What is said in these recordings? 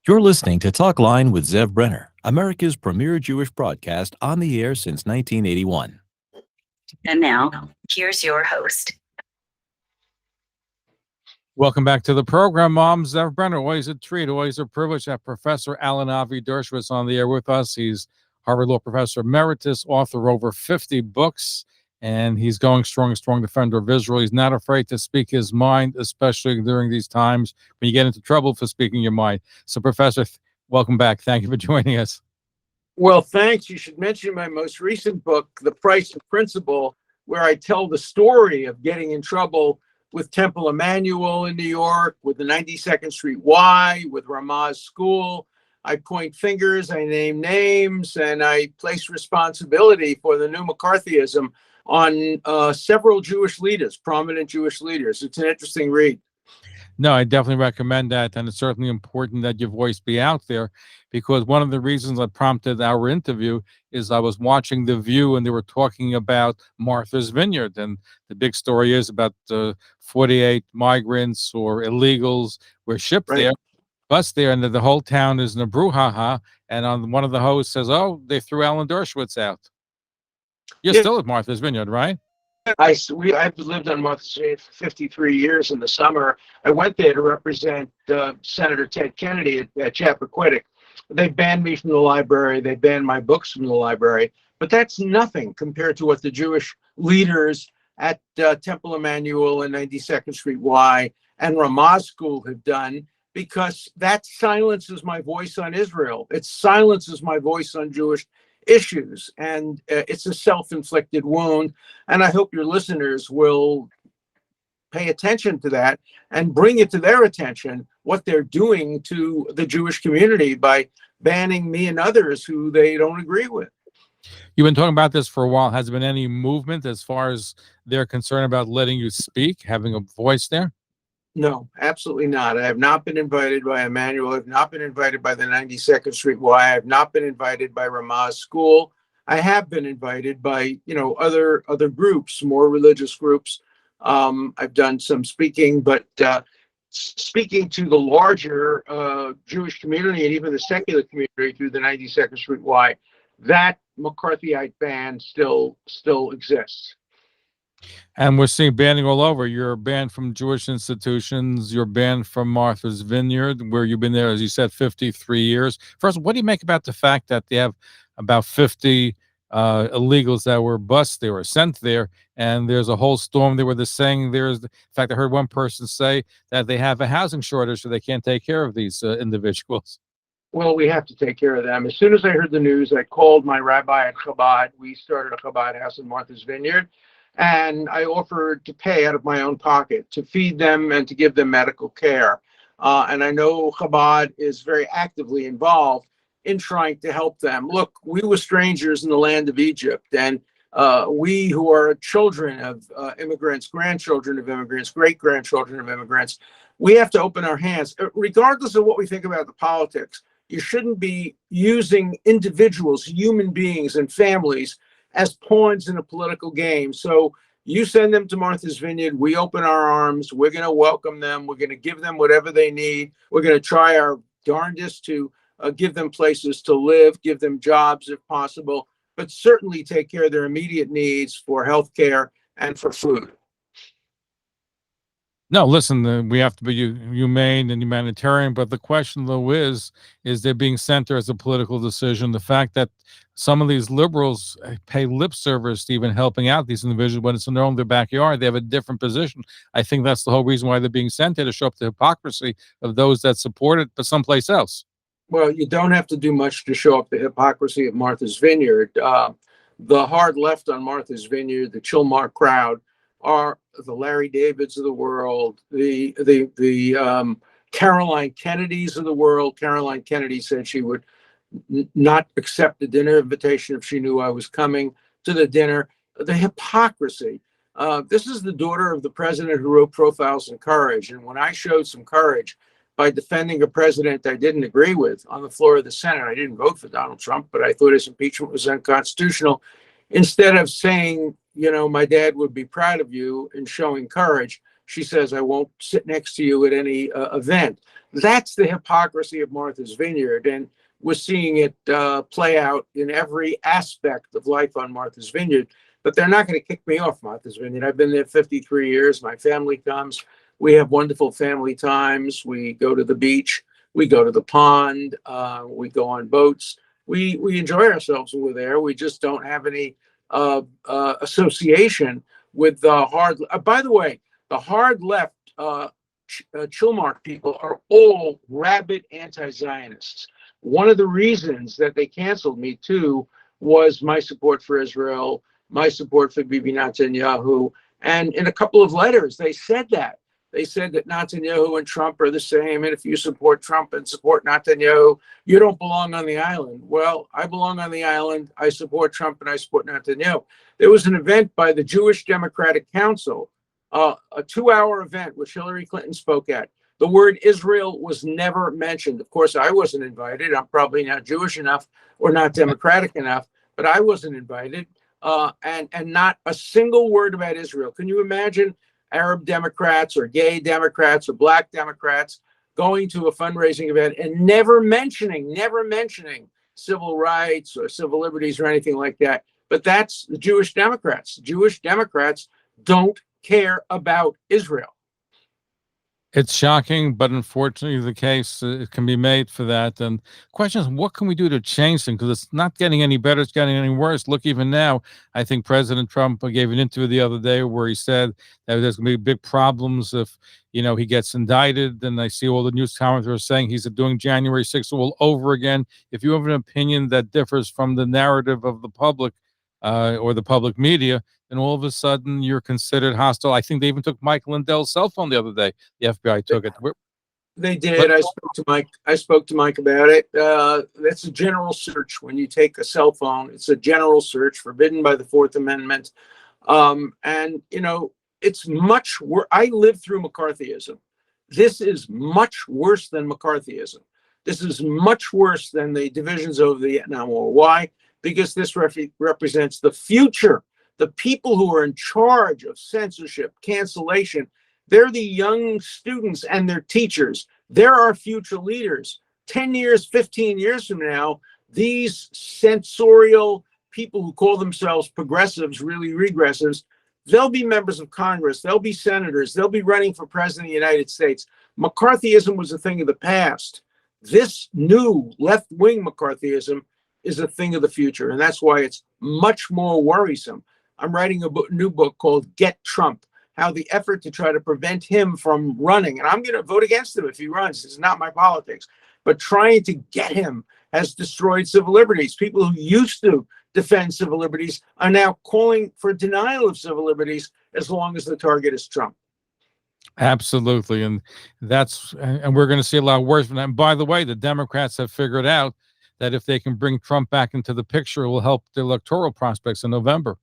You're listening to Talkline with Zev Brenner, America's premier Jewish broadcast on the air since 1981. And now, here's your host. Welcome back to the program, Mom. Zev Brenner. Always a treat, always a privilege to have Professor Alan Dershowitz on the air with us. He's Harvard Law Professor Emeritus, author of over 50 books, and he's going strong defender of Israel. He's not afraid to speak his mind, especially during these times when you get into trouble for speaking your mind. So, Professor, welcome back. Thank you for joining us. Well, thanks. You should mention my most recent book, The Price of Principle, where I tell the story of getting in trouble with Temple Emmanuel in New York, with the 92nd Street Y, with Ramah's school. I point fingers, I name names, and I place responsibility for the new McCarthyism on several Jewish leaders, prominent Jewish leaders. It's an interesting read. No, I definitely recommend that, and it's certainly important that your voice be out there, because one of the reasons that prompted our interview is I was watching The View, and they were talking about Martha's Vineyard, and the big story is about 48 migrants or illegals were shipped there, bus there, and the whole town is in a brouhaha, and on one of the hosts says, oh, they threw Alan Dershowitz out. You're still at Martha's Vineyard, right? I've lived on Martha's Vineyard for 53 years. In the summer, I went there to represent Senator Ted Kennedy at Chappaquiddick. They banned me from the library. They banned my books from the library. But that's nothing compared to what the Jewish leaders at Temple Emmanuel and 92nd Street Y and Ramah's school have done, because that silences my voice on Israel. It silences my voice on Jewish issues, and it's a self-inflicted wound. And I hope your listeners will pay attention to that and bring it to their attention what they're doing to the Jewish community by banning me and others who they don't agree with. You've been talking about this for a while. Has there been any movement as far as they're concerned about letting you speak, having a voice there? No, absolutely not. I have not been invited by Emmanuel. I have not been invited by the 92nd Street Y. I have not been invited by Ramah's school. I have been invited by, other groups, more religious groups. I've done some speaking, but speaking to the larger Jewish community and even the secular community through the 92nd Street Y, that McCarthyite ban still exists. And we're seeing banning all over. You're banned from Jewish institutions. You're banned from Martha's Vineyard, where you've been there, as you said, 53 years. First, what do you make about the fact that they have about 50 illegals that were bused there or sent there, and there's a whole storm there where they're saying in fact, I heard one person say that they have a housing shortage, so they can't take care of these individuals. Well, we have to take care of them. As soon as I heard the news, I called my rabbi at Chabad. We started a Chabad house in Martha's Vineyard. And I offered to pay out of my own pocket to feed them and to give them medical care. And I know Chabad is very actively involved in trying to help them. Look, we were strangers in the land of Egypt, and we who are children of immigrants, grandchildren of immigrants, great-grandchildren of immigrants, we have to open our hands. Regardless of what we think about the politics, you shouldn't be using individuals, human beings, and families as pawns in a political game. So you send them to Martha's Vineyard, we open our arms, we're going to welcome them, we're going to give them whatever they need, we're going to try our darndest to give them places to live, give them jobs if possible, but certainly take care of their immediate needs for health care and for food. No, listen, we have to be humane and humanitarian, but the question, though, is they're being sent there as a political decision. The fact that some of these liberals pay lip service to even helping out these individuals when it's in their backyard, they have a different position. I think that's the whole reason why they're being sent there, to show up the hypocrisy of those that support it, but someplace else. Well, you don't have to do much to show up the hypocrisy of Martha's Vineyard. The hard left on Martha's Vineyard, the Chilmar crowd, are the Larry Davids of the world, the Caroline Kennedys of the world. Caroline Kennedy said she would not accept the dinner invitation if she knew I was coming to the dinner. The hypocrisy. This is the daughter of the president who wrote Profiles in Courage. And when I showed some courage by defending a president I didn't agree with on the floor of the Senate, I didn't vote for Donald Trump, but I thought his impeachment was unconstitutional. Instead of saying, my dad would be proud of you, and showing courage, she says, I won't sit next to you at any event. That's the hypocrisy of Martha's Vineyard. And we're seeing it play out in every aspect of life on Martha's Vineyard. But they're not going to kick me off Martha's Vineyard. I've been there 53 years. My family comes. We have wonderful family times. We go to the beach. We go to the pond. We go on boats. We enjoy ourselves when we're there. We just don't have any association with the hard. By the way, the hard left Chilmark people are all rabid anti-Zionists. One of the reasons that they canceled me too was my support for Israel, my support for Bibi Netanyahu, and in a couple of letters they said that. They said that Netanyahu and Trump are the same, and if you support Trump and support Netanyahu, you don't belong on the island. Well, I belong on the island. I support Trump and I support Netanyahu. There was an event by the Jewish Democratic Council, a 2-hour event which Hillary Clinton spoke at. The word Israel was never mentioned. Of course, I wasn't invited. I'm probably not Jewish enough or not democratic enough, but I wasn't invited. And not a single word about Israel. Can you imagine Arab Democrats or gay Democrats or black Democrats going to a fundraising event and never mentioning civil rights or civil liberties or anything like that? But that's the Jewish Democrats. Jewish Democrats don't care about Israel. It's shocking, but unfortunately the case it can be made for that. And question is, what can we do to change things? Because it's not getting any better, it's getting any worse. Look, even now, I think President Trump gave an interview the other day where he said that there's going to be big problems if, he gets indicted. And I see all the news commenters saying he's doing January 6th all over again. If you have an opinion that differs from the narrative of the public or the public media, and all of a sudden you're considered hostile. I think they even took Mike Lindell's cell phone the other day. The FBI took it. They did. I spoke to Mike about it. That's a general search. When you take a cell phone, it's a general search forbidden by the Fourth Amendment. And it's much worse. I lived through McCarthyism. This is much worse than McCarthyism. This is much worse than the divisions over the Vietnam War. Why? Because this represents the future. The people who are in charge of censorship, cancellation, they're the young students and their teachers. They're our future leaders. 10 years, 15 years from now, these censorial people who call themselves progressives, really regressives, they'll be members of Congress. They'll be senators. They'll be running for president of the United States. McCarthyism was a thing of the past. This new left-wing McCarthyism is a thing of the future. And that's why it's much more worrisome. I'm writing a new book called Get Trump, how the effort to try to prevent him from running, and I'm going to vote against him if he runs. It's not my politics, but trying to get him has destroyed civil liberties. People who used to defend civil liberties are now calling for denial of civil liberties as long as the target is Trump. Absolutely. And we're going to see a lot worse. And by the way, the Democrats have figured out that if they can bring Trump back into the picture, it will help the electoral prospects in November.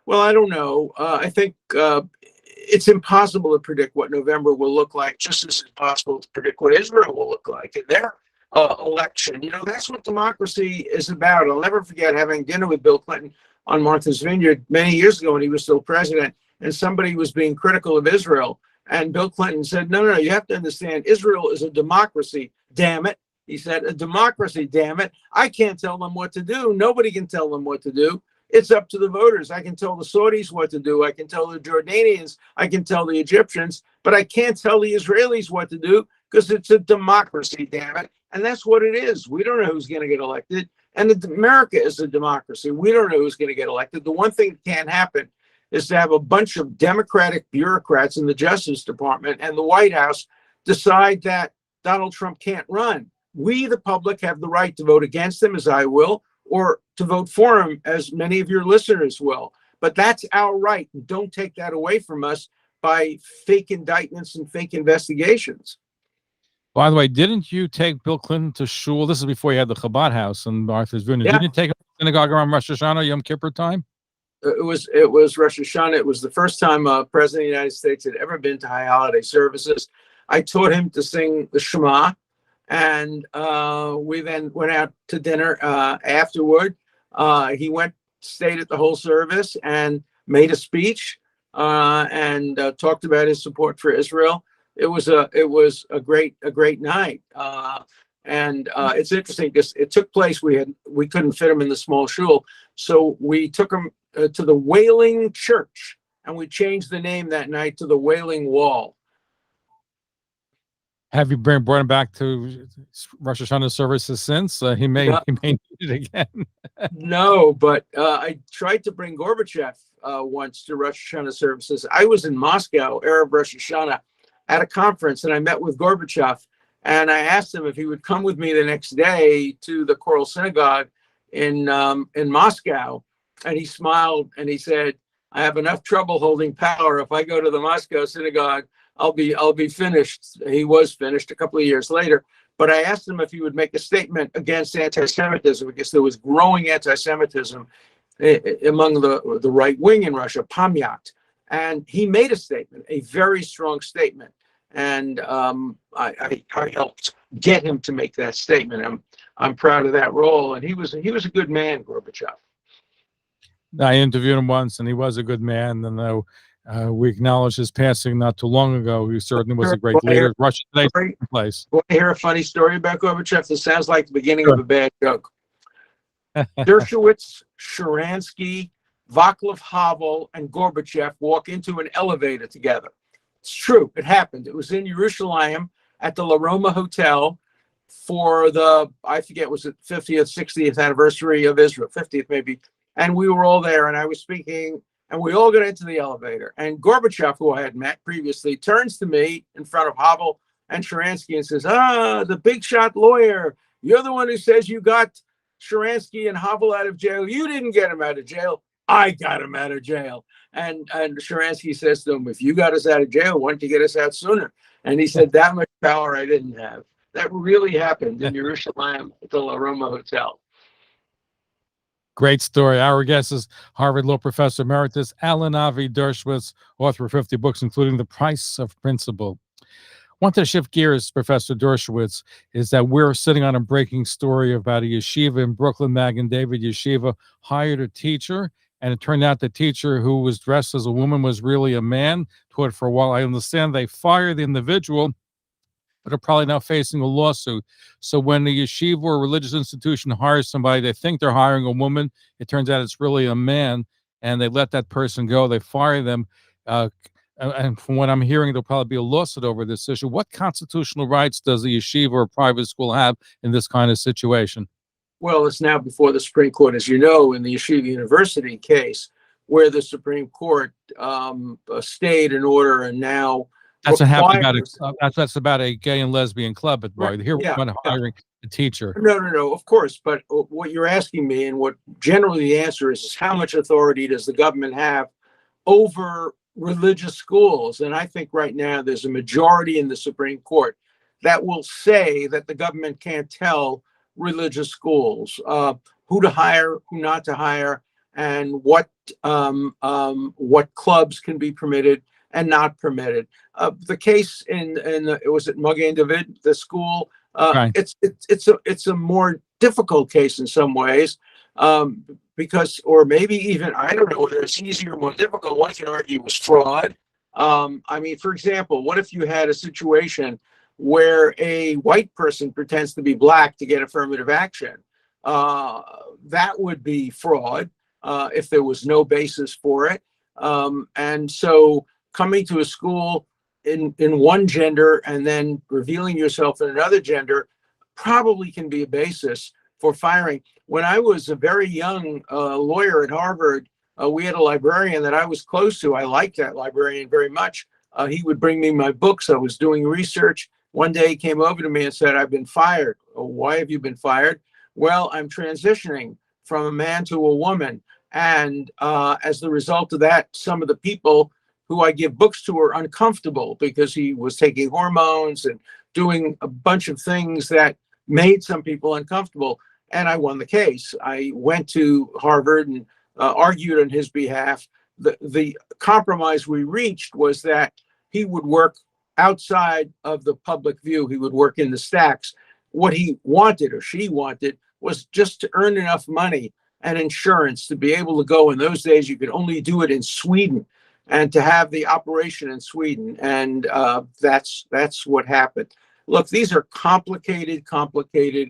Well, I don't know. I think it's impossible to predict what November will look like, just as it's impossible to predict what Israel will look like in their election. That's what democracy is about. I'll never forget having dinner with Bill Clinton on Martha's Vineyard many years ago when he was still president, and somebody was being critical of Israel. And Bill Clinton said, no, you have to understand, Israel is a democracy, damn it. He said, a democracy, damn it. I can't tell them what to do. Nobody can tell them what to do. It's up to the voters. I can tell the Saudis what to do. I can tell the Jordanians. I can tell the Egyptians. But I can't tell the Israelis what to do because it's a democracy, damn it. And that's what it is. We don't know who's going to get elected. And America is a democracy. We don't know who's going to get elected. The one thing that can't happen is to have a bunch of Democratic bureaucrats in the Justice Department and the White House decide that Donald Trump can't run. We, the public, have the right to vote against him, as I will, or to vote for him, as many of your listeners will. But that's our right. Don't take that away from us by fake indictments and fake investigations. By the way, didn't you take Bill Clinton to shul? This is before you had the Chabad house in Martha's Vineyard. Yeah. Didn't you take him to the synagogue around Rosh Hashanah, Yom Kippur time? It was Rosh Hashanah. It was the first time a president of the United States had ever been to high holiday services. I taught him to sing the Shema. And we then went out to dinner afterward. He stayed at the whole service and made a speech. and talked about his support for Israel. It was a great night. And it's interesting because it took place. We couldn't fit him in the small shul, so we took him to the Wailing Church, and we changed the name that night to the Wailing Wall. Have you brought him back to Rosh Hashanah services since? He may need it again. No, but I tried to bring Gorbachev once to Rosh Hashanah services. I was in Moscow, Erev Rosh Hashanah, at a conference, and I met with Gorbachev, and I asked him if he would come with me the next day to the Choral Synagogue in Moscow, and he smiled and he said, "I have enough trouble holding power. If I go to the Moscow synagogue, I'll be finished." He was finished a couple of years later. But I asked him if he would make a statement against anti-Semitism, because there was growing anti-Semitism among the right wing in Russia, Pamyat. And he made a statement, a very strong statement. And I helped get him to make that statement. I'm proud of that role. And he was a good man, Gorbachev. I interviewed him once, and he was a good man. And we acknowledged his passing not too long ago. He certainly was a great leader. Russia today place. Want to hear a funny story about Gorbachev? This sounds like the beginning of a bad joke. Dershowitz, Sharansky, Václav Havel, and Gorbachev walk into an elevator together. It's true. It happened. It was in Yerushalayim at the La Roma Hotel for the, I forget, was it 50th, 60th anniversary of Israel, 50th maybe. And we were all there, and I was speaking, and we all got into the elevator. And Gorbachev, who I had met previously, turns to me in front of Havel and Sharansky and says, the big shot lawyer, you're the one who says you got Sharansky and Havel out of jail. You didn't get him out of jail. I got him out of jail. And Sharansky says to him, if you got us out of jail, why don't you get us out sooner? And he said, that much power I didn't have. That really happened in Yerushalayim at the La Roma Hotel. Great story. Our guest is Harvard Law Professor Emeritus Alan Dershowitz, author of 50 books, including The Price of Principle. Want to shift gears, Professor Dershowitz, is that we're sitting on a breaking story about a yeshiva in Brooklyn, Magen David Yeshiva, hired a teacher, and it turned out the teacher who was dressed as a woman was really a man, taught for a while. I understand they fired the individual, but are probably now facing a lawsuit. So when a yeshiva or religious institution hires somebody, they think they're hiring a woman. It turns out it's really a man, and they let that person go. They fire them. And from what I'm hearing, there'll probably be a lawsuit over this issue. What constitutional rights does a yeshiva or a private school have in this kind of situation? Well, it's now before the Supreme Court, as you know, in the Yeshiva University case, where the Supreme Court stayed in order and now that's what happened about that's about a gay and lesbian club at Bar. Here we're hiring a teacher. No, of course. But what you're asking me, and what generally the answer is how much authority does the government have over religious schools? And I think right now there's a majority in the Supreme Court that will say that the government can't tell religious schools who to hire, who not to hire, and what clubs can be permitted and not permitted. The case it was at Magen David, the school. Right. It's a more difficult case in some ways, because, or maybe even, I don't know whether it's easier or more difficult. One can argue it was fraud. I mean, for example, what if you had a situation where a white person pretends to be black to get affirmative action? That would be fraud if there was no basis for it. And so coming to a school in one gender and then revealing yourself in another gender probably can be a basis for firing. When I was a very young lawyer at Harvard, we had a librarian that I was close to. I liked that librarian very much. He would bring me my books. I was doing research. One day he came over to me and said, I've been fired. Oh, why have you been fired? Well, I'm transitioning from a man to a woman. And as the result of that, some of the people who I give books to are uncomfortable because he was taking hormones and doing a bunch of things that made some people uncomfortable. And I won the case. I went to Harvard and argued on his behalf. The compromise we reached was that he would work outside of the public view. He would work in the stacks. What he wanted, or she wanted, was just to earn enough money and insurance to be able to go. In those days, you could only do it in Sweden. and to have the operation in Sweden. And that's what happened. Look, these are complicated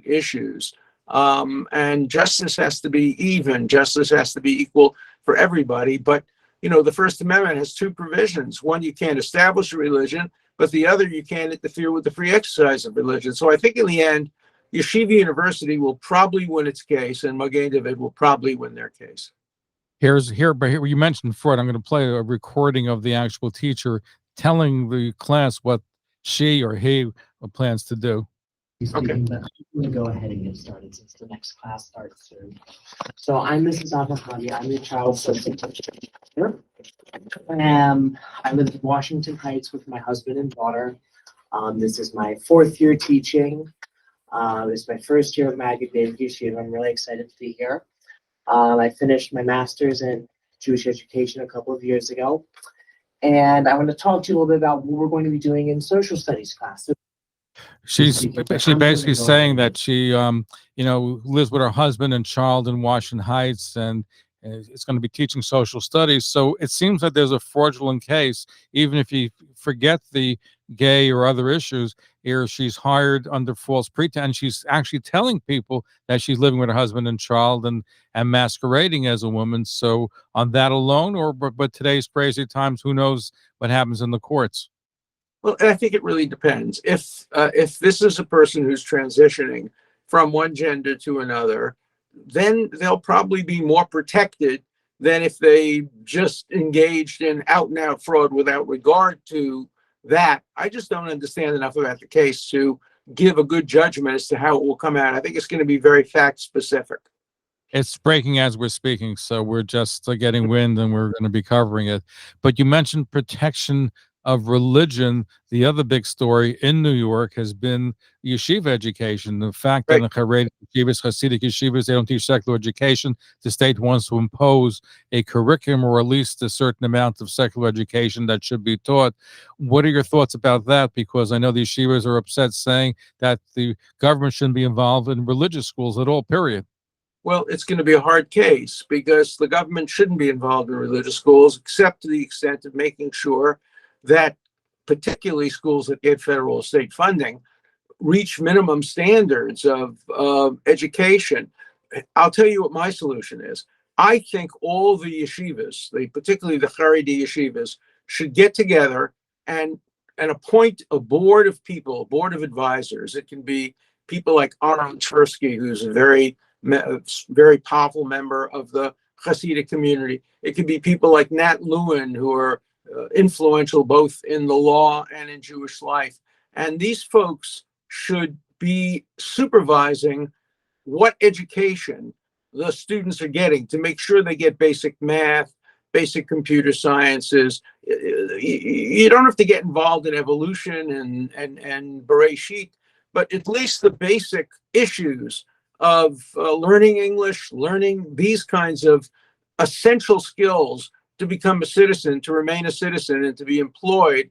issues. And justice has to be even. Justice has to be equal for everybody. But, the First Amendment has two provisions. One, you can't establish a religion, but the other, you can't interfere with the free exercise of religion. So I think in the end, Yeshiva University will probably win its case, and Magen David will probably win their case. But here you mentioned Freud. I'm going to play a recording of the actual teacher telling the class what she or he plans to do. Okay. But I'm going to go ahead and get started since the next class starts soon. So I'm Mrs. Avahadi. I'm your child substitute teacher. I live in Washington Heights with my husband and daughter. This is my 4th year teaching. This is my 1st year of Magen David Yeshiva. I'm really excited to be here. I finished my master's in Jewish education a couple of years ago. And I want to talk to you a little bit about what we're going to be doing in social studies class. She's basically saying that she, lives with her husband and child in Washington Heights, and it's going to be teaching social studies. So it seems that there's a fraudulent case, even if you forget the gay or other issues. Here, she's hired under false pretense. She's actually telling people that she's living with her husband and child and masquerading as a woman. So on that alone, but today's crazy times, who knows what happens in the courts? Well, I think it really depends. If this is a person who's transitioning from one gender to another, then they'll probably be more protected than if they just engaged in out and out fraud without regard to that. I just don't understand enough about the case to give a good judgment as to how it will come out. I think it's going to be very fact specific. It's breaking as we're speaking, so we're just getting wind and we're going to be covering it. But you mentioned protection of religion. The other big story in New York has been yeshiva education. The fact that in Haredi yeshivas, Hasidic yeshivas, they don't teach secular education. The state wants to impose a curriculum or at least a certain amount of secular education that should be taught. What are your thoughts about that? Because I know the yeshivas are upset, saying that the government shouldn't be involved in religious schools at all, period. Well, it's going to be a hard case because the government shouldn't be involved in religious schools, except to the extent of making sure that particularly schools that get federal or state funding reach minimum standards of education. I'll tell you what my solution is. I think all the yeshivas, particularly the Haredi yeshivas, should get together and appoint a board of people, a board of advisors. It can be people like Alan Dershowitz, who's a very powerful member of the Hasidic community. It could be people like Nat Lewin, who are influential both in the law and in Jewish life. And these folks should be supervising what education the students are getting to make sure they get basic math, basic computer sciences. You don't have to get involved in evolution and Bereshit, but at least the basic issues of learning English, learning these kinds of essential skills to become a citizen, to remain a citizen, and to be employed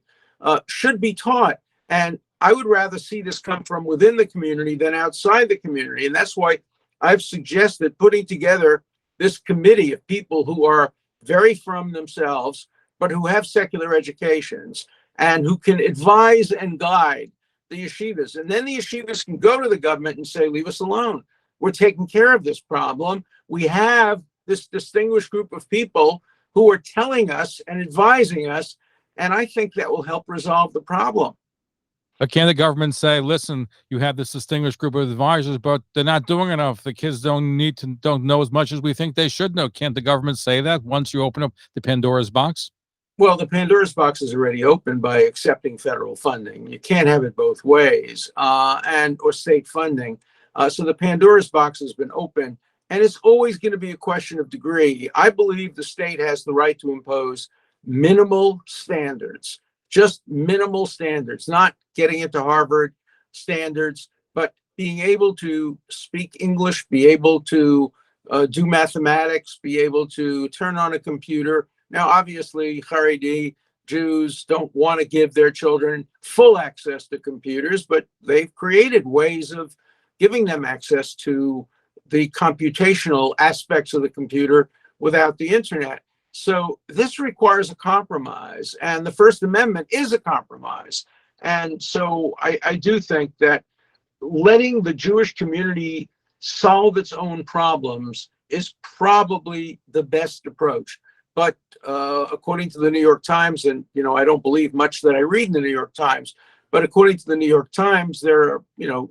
should be taught. And I would rather see this come from within the community than outside the community. And that's why I've suggested putting together this committee of people who are very from themselves, but who have secular educations and who can advise and guide the yeshivas. And then the yeshivas can go to the government and say, leave us alone. We're taking care of this problem. We have this distinguished group of people who are telling us and advising us, and I think that will help resolve the problem. But can the government say, listen, you have this distinguished group of advisors, but they're not doing enough. The kids don't know as much as we think they should know. Can't the government say that once you open up the Pandora's box? Well, the Pandora's box is already open by accepting federal funding. You can't have it both ways, or state funding. So the Pandora's box has been open. And it's always going to be a question of degree. I believe the state has the right to impose minimal standards, just minimal standards, not getting into Harvard standards, but being able to speak English, be able to do mathematics, be able to turn on a computer. Now, obviously, Haredi Jews don't want to give their children full access to computers, but they've created ways of giving them access to the computational aspects of the computer without the internet. So this requires a compromise, and the First Amendment is a compromise. And so I do think that letting the Jewish community solve its own problems is probably the best approach. But according to the New York Times, and I don't believe much that I read in the New York Times, but according to the New York Times, there are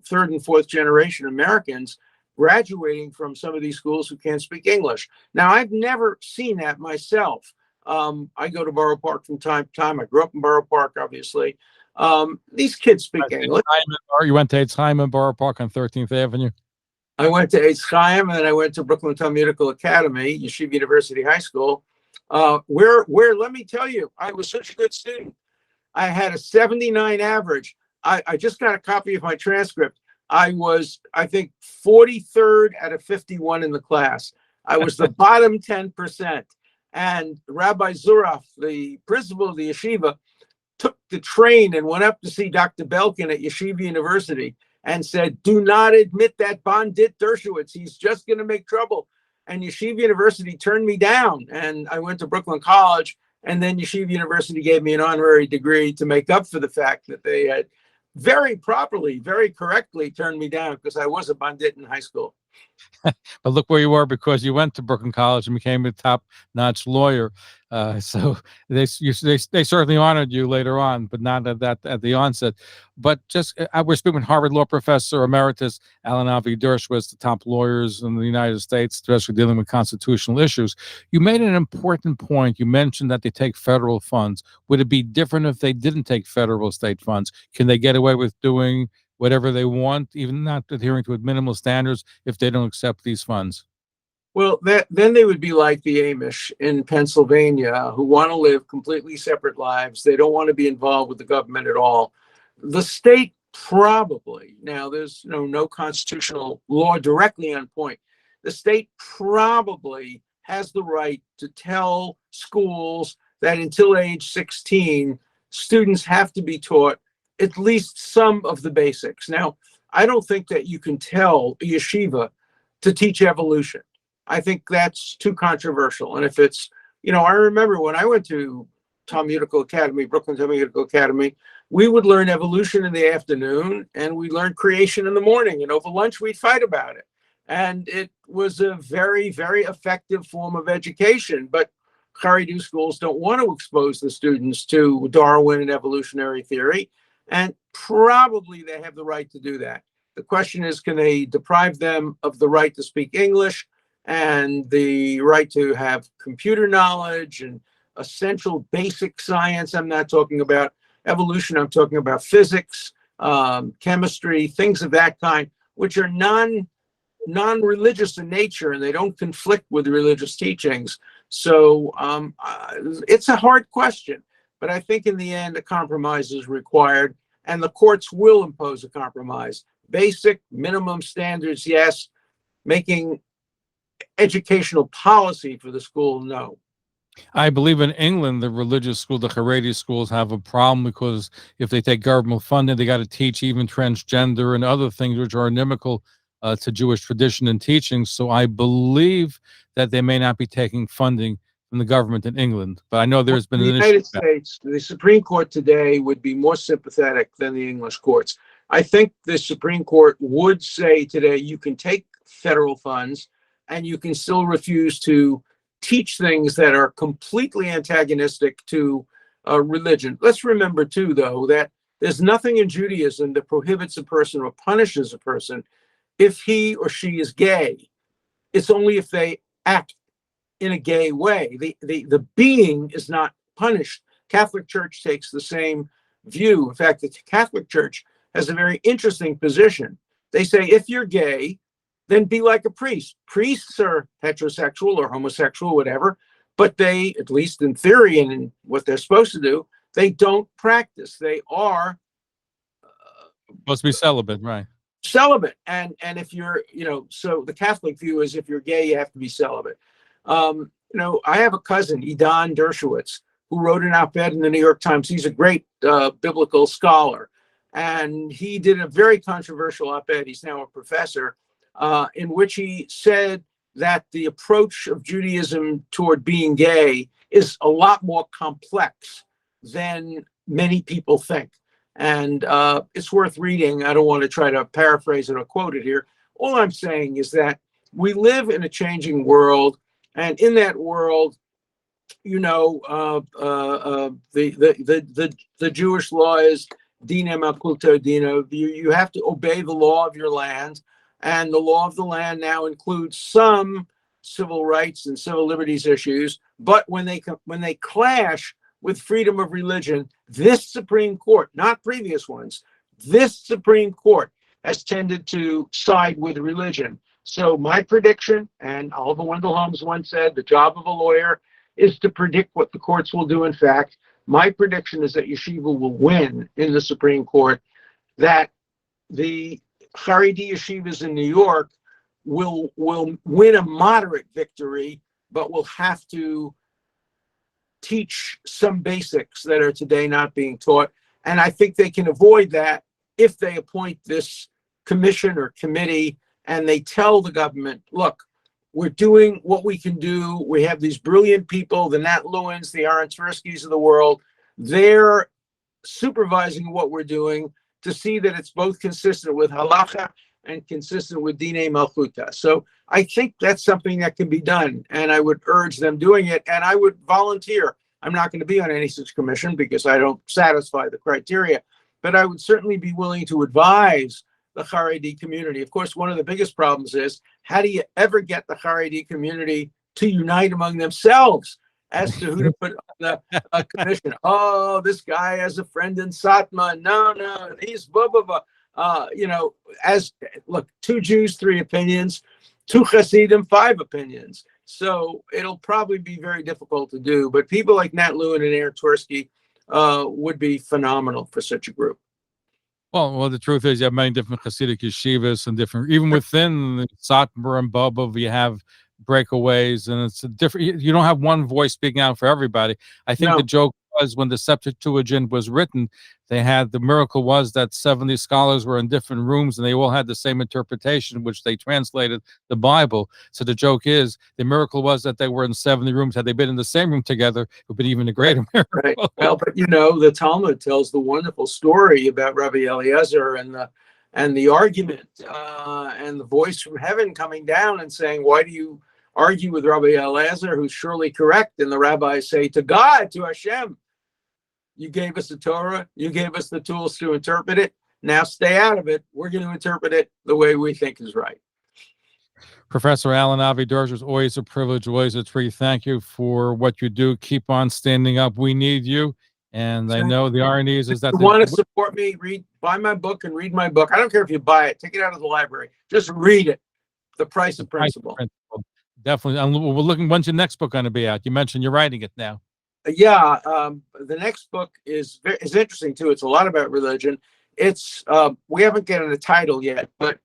third and fourth generation Americans graduating from some of these schools who can't speak English. Now, I've never seen that myself. I go to Borough Park from time to time. I grew up in Borough Park, obviously. These kids speak English. Or you went to Eitz Chaim in Borough Park on 13th Avenue? I went to Eitz Chaim, and then I went to Brooklyn Talmudical Academy, Yeshiva University High School, where let me tell you, I was such a good student. I had a 79 average. I just got a copy of my transcript. I was, I think, 43rd out of 51 in the class. I was the bottom 10%. And Rabbi Zuraf, the principal of the yeshiva, took the train and went up to see Dr. Belkin at Yeshiva University and said, "Do not admit that Bandit Dershowitz. He's just going to make trouble." And Yeshiva University turned me down. And I went to Brooklyn College. And then Yeshiva University gave me an honorary degree to make up for the fact that they had very properly, very correctly turned me down because I was a bandit in high school. But look where you were, because you went to Brooklyn College and became a top-notch lawyer. So they certainly honored you later on, but not at the onset. But just I was speaking with Harvard Law Professor Emeritus Alan Dershowitz, the top lawyers in the United States, especially dealing with constitutional issues. You made an important point. You mentioned that they take federal funds. Would it be different if they didn't take federal state funds? Can they get away with doing whatever they want, even not adhering to minimal standards, if they don't accept these funds? Well, then they would be like the Amish in Pennsylvania, who want to live completely separate lives. They don't want to be involved with the government at all. The state probably, now there's no constitutional law directly on point. The state probably has the right to tell schools that until age 16, students have to be taught at least some of the basics. Now, I don't think that you can tell a yeshiva to teach evolution. I think that's too controversial. And if it's, I remember when I went to Talmudical Academy, Brooklyn Talmudical Academy, we would learn evolution in the afternoon and we learned creation in the morning. And over lunch, we'd fight about it. And it was a very, very effective form of education. But Haredi schools don't want to expose the students to Darwin and evolutionary theory. And probably they have the right to do that. The question is, can they deprive them of the right to speak English and the right to have computer knowledge and essential basic science? I'm not talking about evolution. I'm talking about physics, chemistry, things of that kind, which are non-religious in nature, and they don't conflict with religious teachings. So it's a hard question. But I think in the end, a compromise is required, and the courts will impose a compromise. Basic minimum standards, yes. Making educational policy for the school, no. I believe in England, the religious school, the Haredi schools have a problem because if they take government funding, they got to teach even transgender and other things which are inimical to Jewish tradition and teaching. So I believe that they may not be taking funding from the government in England. But I know there's been in the United States, the Supreme Court today would be more sympathetic than the English courts. I think the Supreme Court would say today you can take federal funds and you can still refuse to teach things that are completely antagonistic to religion. Let's remember, too, though, that there's nothing in Judaism that prohibits a person or punishes a person if he or she is gay. It's only if they act in a gay way. The being is not punished. Catholic Church takes the same view. In fact, the Catholic Church has a very interesting position. They say if you're gay, then be like a priest. Priests are heterosexual or homosexual, whatever, but they, at least in theory and in what they're supposed to do, they don't practice. They are supposed to be celibate, right? Celibate. And if you're, so the Catholic view is if you're gay, you have to be celibate. I have a cousin, Alan Dershowitz, who wrote an op-ed in the New York Times. He's a great biblical scholar. And he did a very controversial op-ed. He's now a professor, in which he said that the approach of Judaism toward being gay is a lot more complex than many people think. And it's worth reading. I don't want to try to paraphrase it or quote it here. All I'm saying is that we live in a changing world, and in that world, you know, the Jewish law is dina makulta dina. You have to obey the law of your land, and the law of the land now includes some civil rights and civil liberties issues. But when they clash with freedom of religion, this Supreme Court, not previous ones, this Supreme Court has tended to side with religion. So my prediction, and Oliver Wendell Holmes once said, the job of a lawyer is to predict what the courts will do in fact. My prediction is that Yeshiva will win in the Supreme Court, that the Haredi yeshivas in New York will win a moderate victory, but will have to teach some basics that are today not being taught. And I think they can avoid that if they appoint this commission or committee and they tell the government, look, we're doing what we can do. We have these brilliant people, the Nat Lewins, the Aaron Tversky's of the world. They're supervising what we're doing to see that it's both consistent with halacha and consistent with Dinei Malchuta. So I think that's something that can be done, and I would urge them doing it, and I would volunteer. I'm not going to be on any such commission because I don't satisfy the criteria, but I would certainly be willing to advise the Haredi community. Of course, one of the biggest problems is, how do you ever get the Haredi community to unite among themselves as to who to put on the commission? Oh, this guy has a friend in Satma. No, he's blah, blah, blah. Look, 2 Jews, 3 opinions, 2 Hasidim, 5 opinions. So it'll probably be very difficult to do. But people like Nat Lewin and Aaron Tversky would be phenomenal for such a group. Well, the truth is, you have many different Hasidic yeshivas and different, even within the Satmar and Bobov, you have breakaways, and it's a different. You don't have one voice speaking out for everybody. I think the joke was when the Septuagint was written, the miracle was that 70 scholars were in different rooms and they all had the same interpretation, which they translated the Bible. So the joke is, the miracle was that they were in 70 rooms. Had they been in the same room together, it would be even a greater miracle. Right. Well, but the Talmud tells the wonderful story about Rabbi Eliezer and the argument and the voice from heaven coming down and saying, why do you argue with Rabbi Eliezer, who's surely correct? And the rabbis say, to God, to Hashem, you gave us the Torah, you gave us the tools to interpret it. Now stay out of it. We're going to interpret it the way we think is right. Professor Alan Dershowitz, always a privilege, always a treat. Thank you for what you do. Keep on standing up. We need you. And I know the irony is that if you want to support me, buy my book and read my book. I don't care if you buy it, take it out of the library. Just read it. The Price of Principle. Definitely. And we're looking, when's your next book going to be out? You mentioned you're writing it now. Yeah, the next book is interesting too. It's a lot about religion. It's we haven't gotten a title yet, but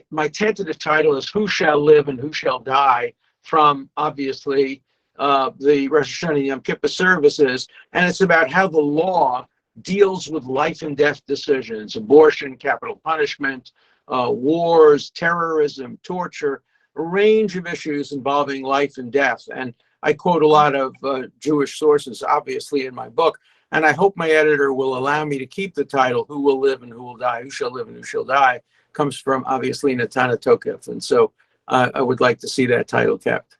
my tentative title is "Who Shall Live and Who Shall Die," from obviously the Rosh Hashanah Yom Kippur services, and it's about how the law deals with life and death decisions: abortion, capital punishment, wars, terrorism, torture, a range of issues involving life and death. And I quote a lot of Jewish sources, obviously, in my book, and I hope my editor will allow me to keep the title, Who Will Live and Who Will Die, Who Shall Live and Who Shall Die, comes from, obviously, Natana Tokef, and so I would like to see that title kept.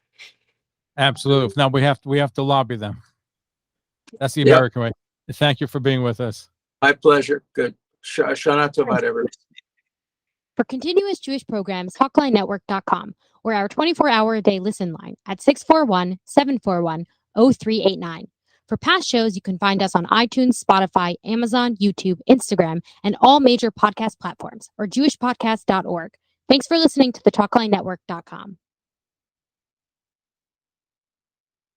Absolutely. Now we have to lobby them. That's the American way. Thank you for being with us. My pleasure. Good. Shana Tovat, everybody. For continuous Jewish programs, TalklineNetwork.com, or our 24-hour-a-day listen line at 641-741-0389. For past shows, you can find us on iTunes, Spotify, Amazon, YouTube, Instagram, and all major podcast platforms, or jewishpodcast.org. Thanks for listening to the TalklineNetwork.com.